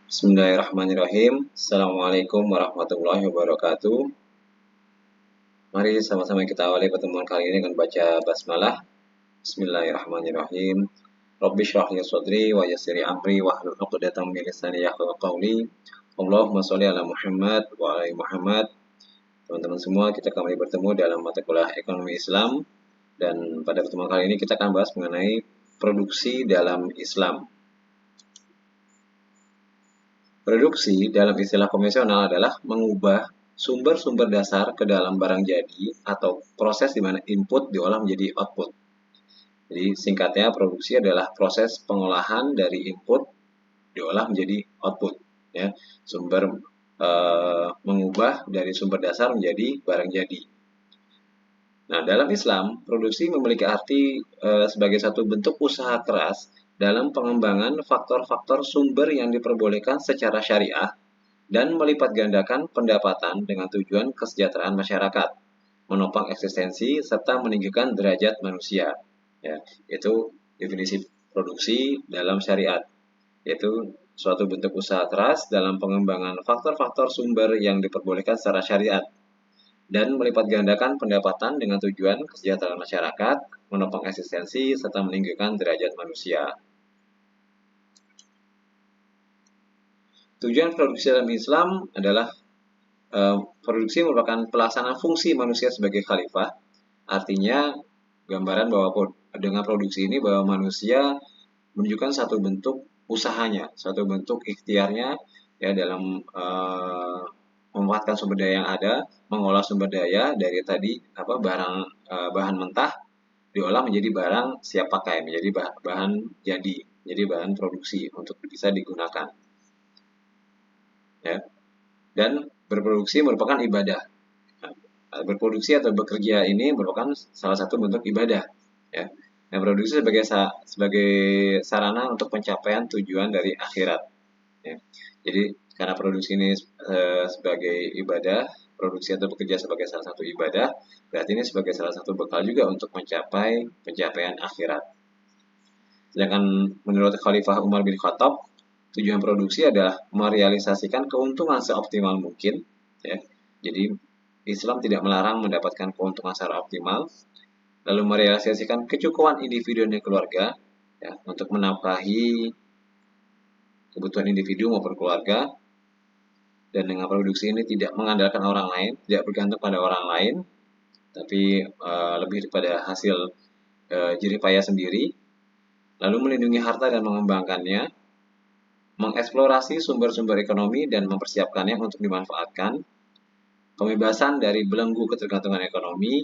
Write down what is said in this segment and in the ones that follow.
Bismillahirrahmanirrahim. Assalamualaikum warahmatullahi wabarakatuh. Mari sama-sama kita awali pertemuan kali ini dengan baca basmalah. Bismillahirrahmanirrahim. Rabbi shrah li sadri wa yassir li amri wahlul 'uqdatam min lisani yafqahu qawli. Allahumma sholli ala Muhammad wa ala ali Muhammad. Teman-teman semua, kita kembali bertemu dalam mata kuliah Ekonomi Islam, dan pada pertemuan kali ini kita akan bahas mengenai produksi dalam Islam. Produksi dalam istilah konvensional adalah mengubah sumber-sumber dasar ke dalam barang jadi atau proses di mana input diolah menjadi output. Jadi singkatnya, produksi adalah proses pengolahan dari input diolah menjadi output. Ya, mengubah dari sumber dasar menjadi barang jadi. Nah, dalam Islam, produksi memiliki arti sebagai satu bentuk usaha keras dalam pengembangan faktor-faktor sumber yang diperbolehkan secara syariah dan melipat gandakan pendapatan dengan tujuan kesejahteraan masyarakat, menopang eksistensi, serta meninggikan derajat manusia. Ya, itu definisi produksi dalam syariat, yaitu suatu bentuk usaha keras dalam pengembangan faktor-faktor sumber yang diperbolehkan secara syariat dan melipat gandakan pendapatan dengan tujuan kesejahteraan masyarakat, menopang eksistensi, serta meninggikan derajat manusia. Tujuan produksi dalam Islam adalah produksi merupakan pelaksanaan fungsi manusia sebagai khalifah. Artinya, gambaran bahwa dengan produksi ini bahwa manusia menunjukkan satu bentuk usahanya, satu bentuk ikhtiarnya ya dalam memanfaatkan sumber daya yang ada, mengolah sumber daya dari tadi bahan mentah diolah menjadi barang siap pakai, menjadi bahan jadi, jadi bahan produksi untuk bisa digunakan. Ya. Dan berproduksi merupakan ibadah. Berproduksi atau bekerja ini merupakan salah satu bentuk ibadah. Ya. Dan produksi sebagai sarana untuk pencapaian tujuan dari akhirat. Ya. Jadi karena produksi ini sebagai ibadah, produksi atau bekerja sebagai salah satu ibadah, berarti ini sebagai salah satu bekal juga untuk mencapai pencapaian akhirat. Sedangkan menurut Khalifah Umar bin Khattab, tujuan produksi adalah merealisasikan keuntungan seoptimal mungkin. Ya. Jadi Islam tidak melarang mendapatkan keuntungan secara optimal, lalu merealisasikan kecukupan individu dan keluarga ya, untuk menafkahi kebutuhan individu maupun keluarga. Dan dengan produksi ini tidak mengandalkan orang lain, tidak bergantung pada orang lain, tapi lebih pada hasil jerih payah sendiri, lalu melindungi harta dan mengembangkannya, mengeksplorasi sumber-sumber ekonomi dan mempersiapkannya untuk dimanfaatkan, pembebasan dari belenggu ketergantungan ekonomi,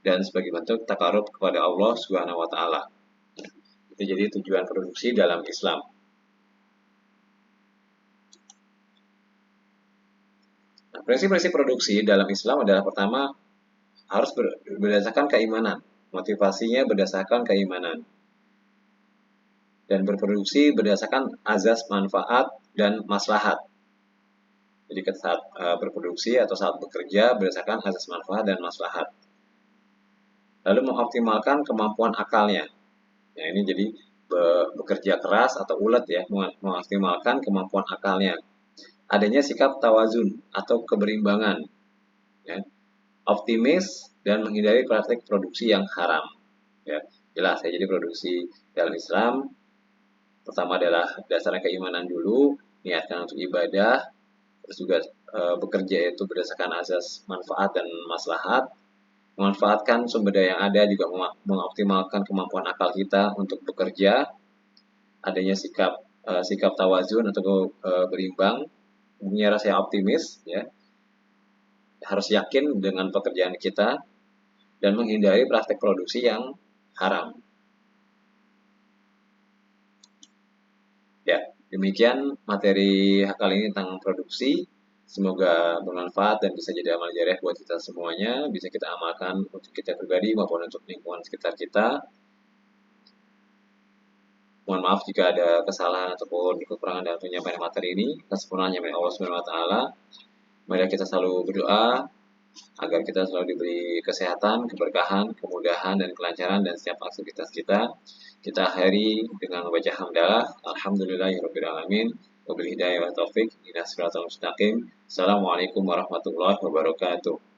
dan sebagai bentuk takarub kepada Allah Subhanahu wa Ta'ala. Itu jadi tujuan produksi dalam Islam. Nah, prinsip-prinsip produksi dalam Islam adalah pertama, harus berdasarkan keimanan, motivasinya berdasarkan keimanan, dan berproduksi berdasarkan azas manfaat dan maslahat. Jadi saat berproduksi atau saat bekerja berdasarkan azas manfaat dan maslahat. Lalu mengoptimalkan kemampuan akalnya. Nah, ini jadi bekerja keras atau ulet ya, mengoptimalkan kemampuan akalnya. Adanya sikap tawazun atau keberimbangan. Ya. Optimis dan menghindari praktik produksi yang haram. Ya, jelas ya. Jadi produksi dalam Islam pertama adalah dasarnya keimanan dulu, niatkan untuk ibadah, terus juga bekerja itu berdasarkan azas manfaat dan maslahat, memanfaatkan sumber daya yang ada, juga mengoptimalkan kemampuan akal kita untuk bekerja, adanya sikap tawazun atau berimbang, punya rasa optimis, ya, harus yakin dengan pekerjaan kita, dan menghindari praktek produksi yang haram. Ya, demikian materi kali ini tentang produksi. Semoga bermanfaat dan bisa jadi amal jariah buat kita semuanya, bisa kita amalkan untuk kita pribadi maupun untuk lingkungan sekitar kita. Mohon maaf jika ada kesalahan ataupun kekurangan dalam penyampaian materi ini. Kesempurnaannya milik Allah Subhanahu wa Ta'ala. Mari kita selalu berdoa agar kita selalu diberi kesehatan, keberkahan, kemudahan, dan kelancaran dan setiap aktivitas kita. Kita akhiri dengan membaca hamdalah. Alhamdulillahirabbil alamin. Wabillahi hidayah wa taufik. Ila siratal mustaqim. Assalamualaikum warahmatullahi wabarakatuh.